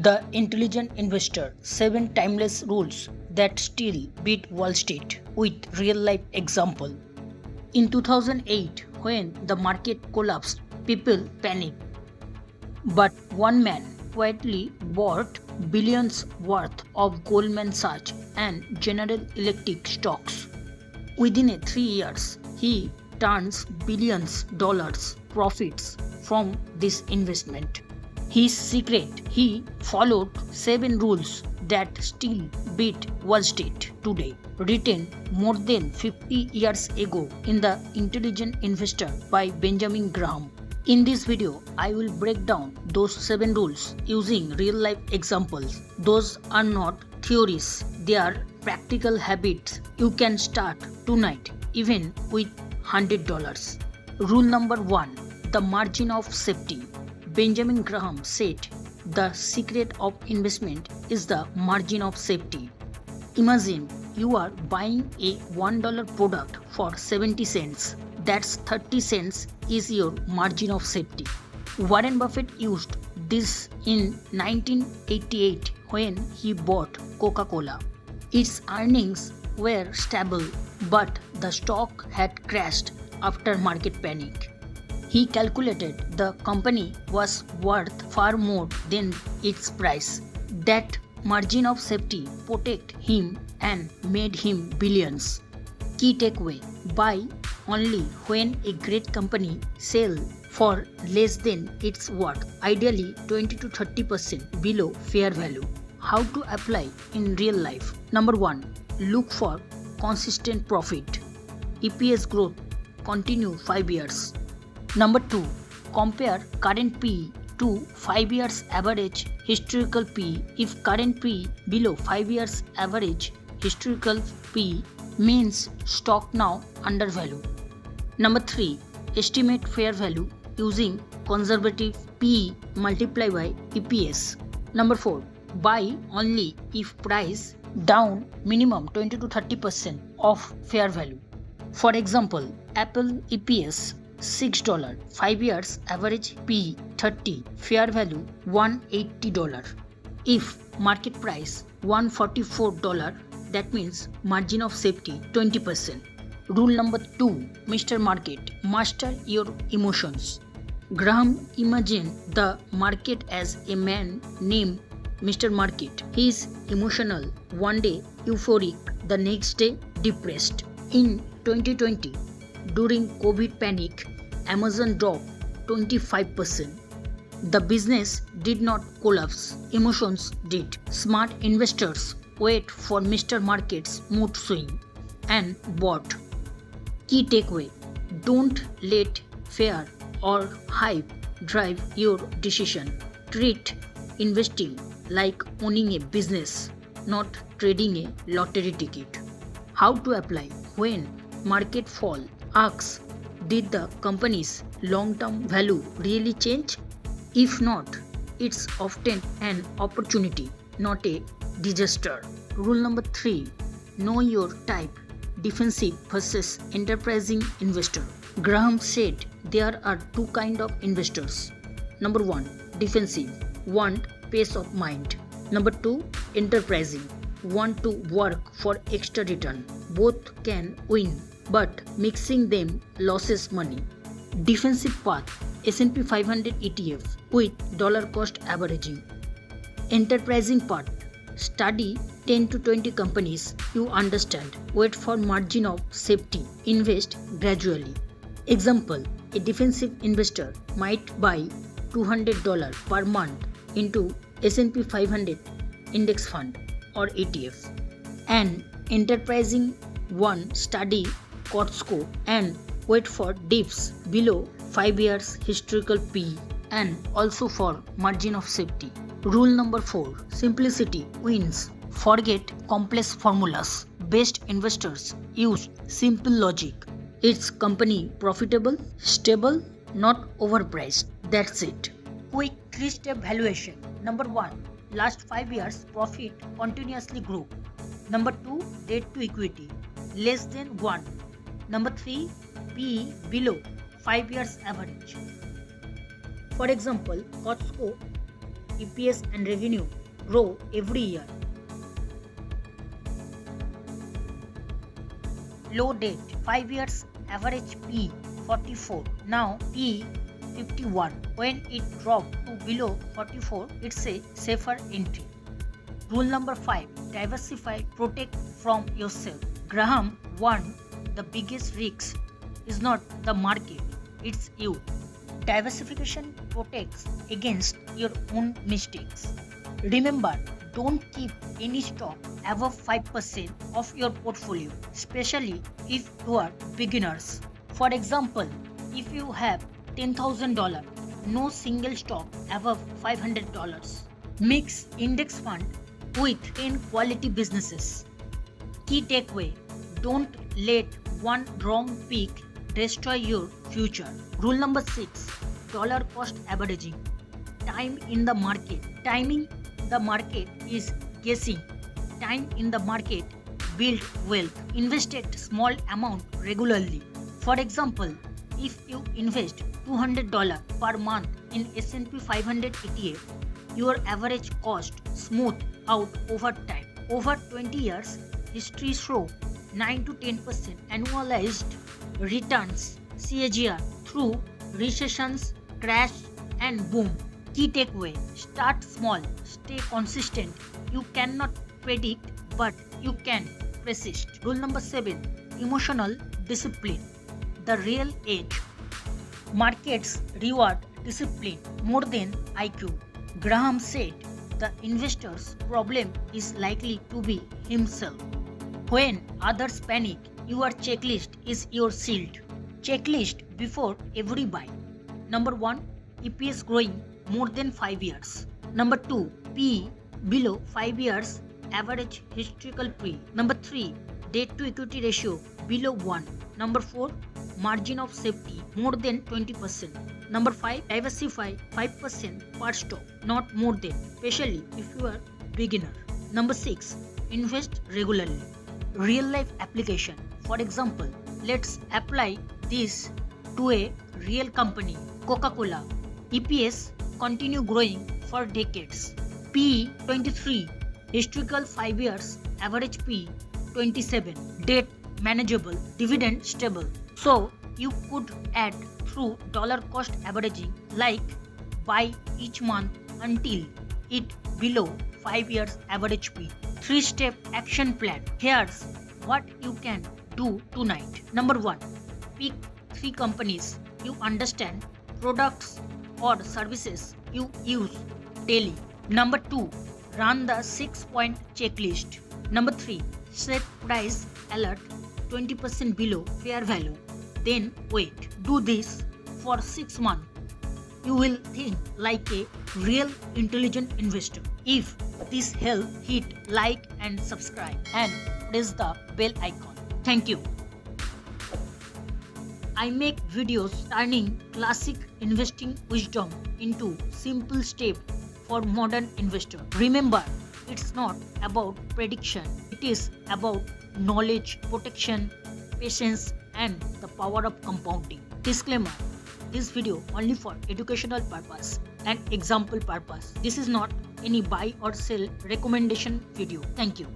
The Intelligent Investor 7 Timeless Rules That Still Beat Wall Street with Real Life Example. In 2008, when the market collapsed, people panicked. But one man quietly bought billions worth of Goldman Sachs and General Electric stocks. Within 3 years, he turns billions dollars profits from this investment. His secret: he followed 7 rules that still beat Wall Street today, written more than 50 years ago in The Intelligent Investor by Benjamin Graham. In this video, I will break down those 7 rules using real-life examples. Those are not theories, they are practical habits you can start tonight, even with $100. Rule number 1: the margin of safety. Benjamin Graham said, "The secret of investment is the margin of safety." Imagine you are buying a $1 product for 70 cents. That's 30 cents is your margin of safety. Warren Buffett used this in 1988 when he bought Coca-Cola. Its earnings were stable, but the stock had crashed after market panic. He calculated the company was worth far more than its price. That margin of safety protected him and made him billions. Key takeaway: buy only when a great company sells for less than its worth, ideally 20 to 30% below fair value. How to apply in real life? Number 1. Look for consistent profit. EPS growth continue 5 years. Number 2. Compare current PE to 5 years average historical PE. If current PE below 5 years average historical PE means stock now undervalued. Number 3. Estimate fair value using conservative PE multiply by EPS. Number 4. Buy only if price down minimum 20 to 30% of fair value. For example, Apple EPS $6, 5 years average PE 30, fair value $180. If market price $144, that means margin of safety 20%. Rule number 2: Mr. Market, master your emotions. Graham imagined the market as a man named Mr. Market. He is emotional, one day euphoric, the next day depressed. In 2020, during COVID panic, Amazon dropped 25%. The business did not collapse, emotions did. Smart investors wait for Mr. Market's mood swing and bought. Key takeaway: don't let fear or hype drive your decision. Treat investing like owning a business, not trading a lottery ticket. How to apply? When market fall, ask, did the company's long-term value really change? If not, it's often an opportunity, not a disaster. Rule number 3: know your type. Defensive versus enterprising investor. Graham said there are 2 kinds of investors. Number 1, defensive, want peace of mind. Number 2, enterprising, want to work for extra return. Both can win, but mixing them loses money. Defensive path: S&P 500 ETF with dollar cost averaging. Enterprising part: study 10 to 20 companies you understand. Wait for margin of safety. Invest gradually. Example: a defensive investor might buy $200 per month into S&P 500 index fund or ETF. An enterprising one study Costco and wait for dips below 5 years historical PE and also for margin of safety. Rule number 4: simplicity wins. Forget complex formulas. Best investors use simple logic. Is company profitable, stable, not overpriced? That's it. Quick 3-step valuation. Number 1: last 5 years profit continuously grew. Number 2: debt to equity less than 1. Number 3: PE below 5 years average. For example, Costco EPS and revenue grow every year. Low debt, 5 years average P 44, now P 51. When it dropped to below 44, it's a safer entry. Rule number 5, diversify, protect from yourself. Graham warned the biggest risk is not the market, it's you. Diversification protects against your own mistakes. Remember, don't keep any stock above 5% of your portfolio, especially if you are beginners. For example, if you have $10,000, no single stock above $500. Mix index fund with 10 quality businesses. Key takeaway, don't let one wrong pick destroy your future. Rule number 6, dollar cost averaging. Time in the market. Timing the market is guessing. Time in the market build wealth. Invest at small amount regularly. For example, if you invest $200 per month in S&P 500 ETF, your average cost smooth out over time. Over 20 years, history show 9 to 10% annualized returns CAGR through recessions, crash and boom. Key takeaway, start small, stay consistent. You cannot predict, but you can persist. Rule number 7, emotional discipline. The real edge. Markets reward discipline more than IQ. Graham said the investor's problem is likely to be himself. When others panic, your checklist is your shield. Checklist before every buy. Number 1, EPS growing more than 5 years. Number 2, P below 5 years average historical P. Number 3, debt to equity ratio below 1. Number 4, margin of safety more than 20%. Number 5, diversify 5% per stock, not more than, especially if you are beginner. Number 6, invest regularly. Real life application. For example, let's apply this to a real company, Coca-Cola. EPS continue growing for decades. P 23, historical 5 years, average P 27, debt manageable, dividend stable. So you could add through dollar cost averaging, like buy each month until it below 5 years average P. 3-step action plan. Here's what you can do tonight. Number 1, pick 3 companies you understand, products or services you use daily. Number 2, run the 6-point checklist. Number 3, set price alert 20% below fair value. Then wait. Do this for 6 months. You will think like a real intelligent investor. If this helped, hit like and subscribe and press the bell icon. Thank you. I make videos turning classic investing wisdom into simple steps for modern investor. Remember, it's not about prediction. It is about knowledge, protection, patience and the power of compounding. Disclaimer, this video only for educational purpose and example purpose. This is not any buy or sell recommendation video. Thank you.